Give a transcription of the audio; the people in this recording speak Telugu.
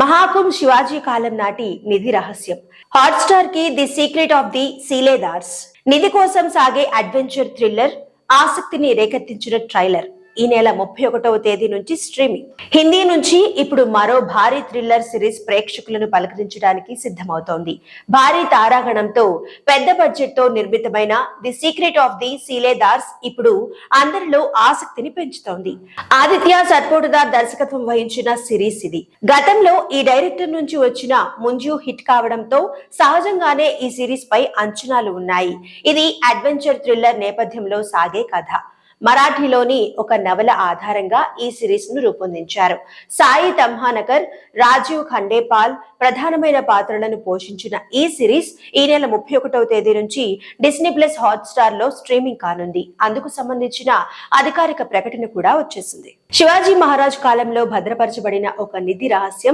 మహాకుంభ్ శివాజీ కాలం నాటి నిధి రహస్యం. హాట్స్టార్ కి ది సీక్రెట్ ఆఫ్ ది సీలేదార్స్. నిధి కోసం సాగే అడ్వెంచర్ థ్రిల్లర్ ఆసక్తిని రేకెత్తించిన ట్రైలర్ ఈ నెల 31వ తేదీ నుంచి స్ట్రీమింగ్. హిందీ నుంచి ఇప్పుడు మరో భారీ థ్రిల్లర్ సిరీస్ ప్రేక్షకులను పలకరించడానికి సిద్ధమవుతోంది. భారీ తారాగణంతో పెద్ద బడ్జెట్ తో నిర్మితమైన ది సీక్రెట్ ఆఫ్ ది సీలేదార్స్ ఇప్పుడు అందరిలో ఆసక్తిని పెంచుతోంది. ఆదిత్య సర్పోటుదార్ దర్శకత్వం వహించిన సిరీస్ ఇది. గతంలో ఈ డైరెక్టర్ నుంచి వచ్చిన ముంజు హిట్ కావడంతో సహజంగానే ఈ సిరీస్ పై అంచనాలు ఉన్నాయి. ఇది అడ్వెంచర్ థ్రిల్లర్ నేపథ్యంలో సాగే కథ. మరాఠీలోని ఒక నవల ఆధారంగా ఈ సిరీస్ ను రూపొందించారు. సాయి తమ్హానకర్, రాజీవ్ ఖండేపాల్ ప్రధానమైన పాత్రలను పోషించిన ఈ సిరీస్ ఈ నెల 31వ తేదీ నుంచి డిస్నీ ప్లస్ హాట్స్టార్ లో స్ట్రీమింగ్ కానుంది. అందుకు సంబంధించిన అధికారిక ప్రకటన కూడా వచ్చేసింది. శివాజీ మహారాజ్ కాలంలో భద్రపరచబడిన ఒక నిధి రహస్యం